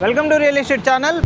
Welcome to real estate channel.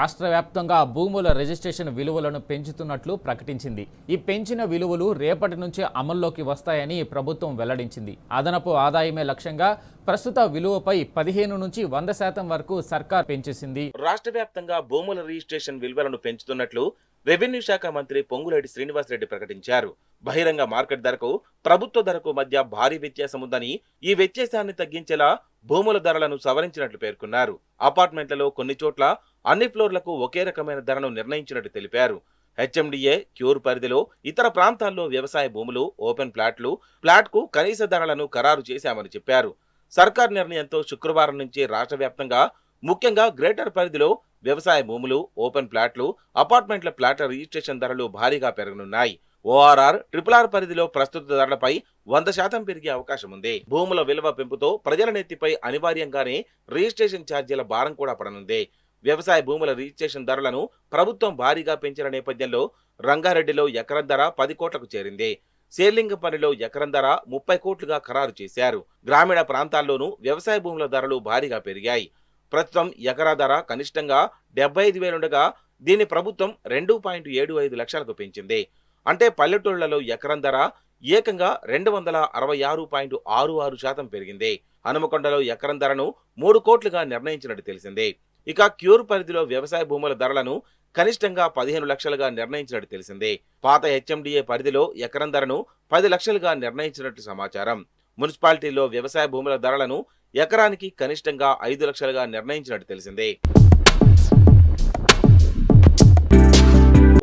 రాష్ట్ర వ్యాప్తంగా భూముల రిజిస్ట్రేషన్ విలువలను పెంచుతున్నట్లు ప్రకటించింది. ఈ పెంచిన విలువలు రేపటి నుంచి అమల్లోకి వస్తాయని ప్రభుత్వం వెల్లడించింది. అదనపు ఆదాయమే లక్ష్యంగా ప్రస్తుత విలువపై 15 నుంచి 100% వరకు సర్కార్ పెంచేసింది. రాష్ట్ర వ్యాప్తంగా భూముల రిజిస్ట్రేషన్ విలువలను పెంచుతున్నట్లు రెవెన్యూ శాఖ మంత్రి పొంగులేటి శ్రీనివాసరెడ్డి ప్రకటించారు. బహిరంగ మార్కెట్ ధరకు ప్రభుత్వ ధరకు మధ్య భారీ వ్యత్యాసం ఉందని, ఈ వ్యత్యాసాన్ని తగ్గించేలా భూముల ధరలను సవరించినట్లు పేర్కొన్నారు. అపార్ట్మెంట్లలో కొన్ని చోట్ల అన్ని ఫ్లోర్లకు ఒకే రకమైన ధరను నిర్ణయించినట్టు తెలిపారు. హెచ్ఎండిఏ క్యూర్ పరిధిలో ఇతర ప్రాంతాల్లో వ్యవసాయ భూములు, ఓపెన్ ప్లాట్కు కనీస ధరలను ఖరారు చేశామని చెప్పారు. సర్కార్ నిర్ణయంతో శుక్రవారం నుంచి రాష్ట్ర వ్యాప్తంగా ముఖ్యంగా గ్రేటర్ పరిధిలో వ్యవసాయ భూములు, ఓపెన్ ప్లాట్లు, అపార్ట్మెంట్ల ప్లాట్ల రిజిస్ట్రేషన్ ధరలు భారీగా పెరగనున్నాయి. ఓఆర్ఆర్, RRR పరిధిలో ప్రస్తుత ధరలపై 100% పెరిగే అవకాశం ఉంది. భూముల విలువ పెంపుతో ప్రజల నెత్తిపై అనివార్యంగానే రిజిస్ట్రేషన్ ఛార్జీల భారం కూడా పడనుంది. వ్యవసాయ భూముల రిజిస్ట్రేషన్ ధరలను ప్రభుత్వం భారీగా పెంచిన నేపథ్యంలో రంగారెడ్డిలో ఎకరం ధర 10 కోట్లకు చేరింది. శేర్లింగంపల్లిలో ఎకరం ధర 30 కోట్లుగా ఖరారు చేశారు. గ్రామీణ ప్రాంతాల్లోనూ వ్యవసాయ భూముల ధరలు భారీగా పెరిగాయి. ప్రస్తుతం ఎకరా ధర కనిష్టంగా 75,000 ఉండగా దీన్ని ప్రభుత్వం 2.75 లక్షలకు పెంచింది. అంటే పల్లెటూళ్లలో ఎకరం ధర ఏకంగా 266.66% పెరిగింది. హనుమకొండలో ఎకరం ధరను 3 కోట్లుగా నిర్ణయించినట్టు తెలిసింది. ఇక క్యూర్ పరిధిలో వ్యవసాయ భూముల ధరలను కనిష్టంగా 15 లక్షలుగా నిర్ణయించినట్టు తెలిసింది. పాత హెచ్ఎండిఏ పరిధిలో ఎకరం ధరను 10 లక్షలుగా నిర్ణయించినట్లు సమాచారం. మున్సిపాలిటీలో వ్యవసాయ భూముల ధరలను ఎకరానికి కనిష్టంగా 5 లక్షలుగా నిర్ణయించినట్టు తెలిసింది.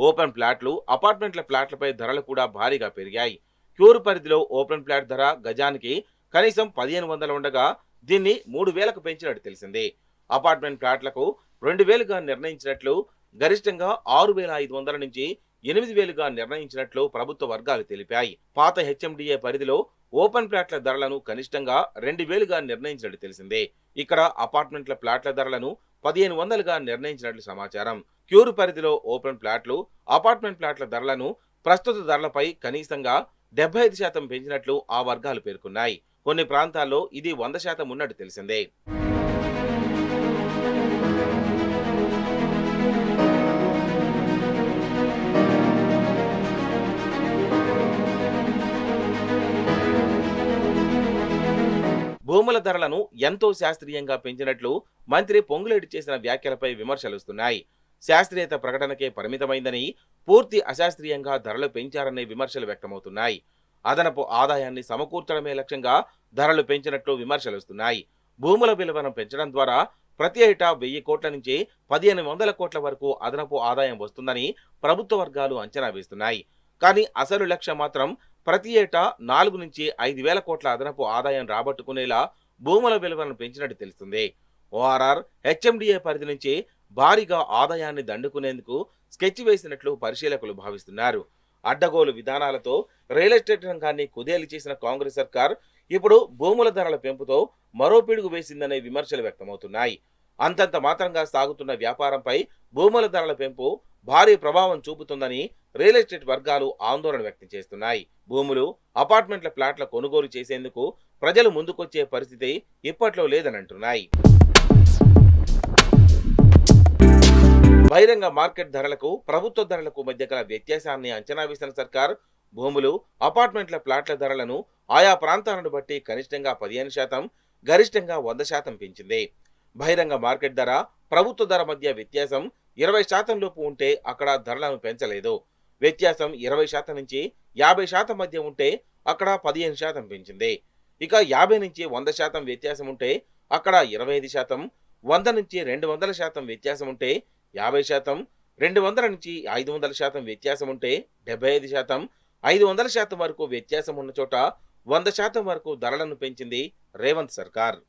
ఓపెన్ ప్లాట్లు, అపార్ట్మెంట్ల ప్లాట్లపై ధరలు కూడా భారీగా పెరిగాయి. క్యూర్ పరిధిలో ఓపెన్ ప్లాట్ ధర గజానికి కనీసం 1500 ఉండగా దీన్ని 3000కు పెంచినట్టు తెలిసింది. అపార్ట్మెంట్ ప్లాట్లకు 2000గా నిర్ణయించినట్లు, గరిష్టంగా 6500 నుంచి 8000గా నిర్ణయించినట్లు ప్రభుత్వ వర్గాలు తెలిపాయి. పాత హెచ్ఎండిఏ పరిధిలో ఓపెన్ ప్లాట్ల ధరలను కనిష్టంగా 2000గా నిర్ణయించినట్టు తెలిసిందే. ఇక్కడ అపార్ట్మెంట్ల ప్లాట్ల ధరలను 1500గా నిర్ణయించినట్లు సమాచారం. క్యూర్ పరిధిలో ఓపెన్ ప్లాట్లు, అపార్ట్మెంట్ ప్లాట్ల ధరలను ప్రస్తుత ధరలపై కనీసంగా 75% పెంచినట్లు ఆ వర్గాలు పేర్కొన్నాయి. కొన్ని ప్రాంతాల్లో ఇది 100% ఉన్నట్టు తెలిసిందే. భూముల ధరలను ఎంతో శాస్త్రీయంగా పెంచినట్లు మంత్రి పొంగులేటి చేసిన వ్యాఖ్యలపై విమర్శలుస్తున్నాయి. శాస్త్రీయత ప్రకటనకే పరిమితమైందని, పూర్తి అశాస్త్రీయంగా ధరలు పెంచారనే విమర్శలు వ్యక్తమవుతున్నాయి. అదనపు ఆదాయాన్ని సమకూర్చడమే లక్ష్యంగా ధరలు పెంచినట్లు విమర్శలుస్తున్నాయి. భూముల విలువను పెంచడం ద్వారా ప్రతి ఏటా 1000 కోట్ల నుంచి 1500 కోట్ల వరకు అదనపు ఆదాయం వస్తుందని ప్రభుత్వ వర్గాలు అంచనా వేస్తున్నాయి. కానీ అసలు లక్ష్యం మాత్రం ప్రతి ఏటా 4 నుంచి 5,000 కోట్ల అదనపు ఆదాయం రాబట్టుకునేలా భూముల విలువలను పెంచినట్టు తెలుస్తుంది. ఓఆర్ఆర్, హెచ్ఎండిఏ పరిధి నుంచి భారీగా ఆదాయాన్ని దండుకునేందుకు స్కెచ్ వేసినట్లు పరిశీలకులు భావిస్తున్నారు. అడ్డగోలు విధానాలతో రియల్ ఎస్టేట్ రంగాన్ని కుదేలు చేసిన కాంగ్రెస్ సర్కార్ ఇప్పుడు భూముల ధరల పెంపుతో మరో పిడుగు వేసిందనే విమర్శలు వ్యక్తమవుతున్నాయి. అంతంత మాత్రంగా సాగుతున్న వ్యాపారంపై భూముల ధరల పెంపు భారీ ప్రభావం చూపుతుందని రియల్ ఎస్టేట్ వర్గాలు ఆందోళన వ్యక్తం చేస్తున్నాయి. భూములు, అపార్ట్మెంట్ల ప్లాట్ల కొనుగోలు చేసేందుకు ప్రజలు ముందుకొచ్చే పరిస్థితి ఇప్పట్లో లేదని అంటున్నాయి. బహిరంగ మార్కెట్ ధరలకు ప్రభుత్వ ధరలకు మధ్య గల వ్యత్యాసాన్ని అంచనా వేసిన సర్కార్ భూములు, అపార్ట్మెంట్ల ప్లాట్ల ధరలను ఆయా ప్రాంతాలను బట్టి కనిష్టంగా 15%, గరిష్టంగా 100% పెంచింది. బహిరంగ మార్కెట్ ధర, ప్రభుత్వ ధర మధ్య వ్యత్యాసం 20% లోపు ఉంటే అక్కడ ధరలను పెంచలేదు. వ్యత్యాసం 20% నుంచి 50% మధ్య ఉంటే అక్కడ 15% పెంచింది. ఇక 50 నుంచి 100% వ్యత్యాసం ఉంటే అక్కడ 25%, 100 నుంచి 200% వ్యత్యాసం ఉంటే 50%, 200 నుంచి 500% వ్యత్యాసం ఉంటే 75%, 500% వరకు వ్యత్యాసం ఉన్న చోట 100% వరకు ధరలను పెంచింది రేవంత్ సర్కార్.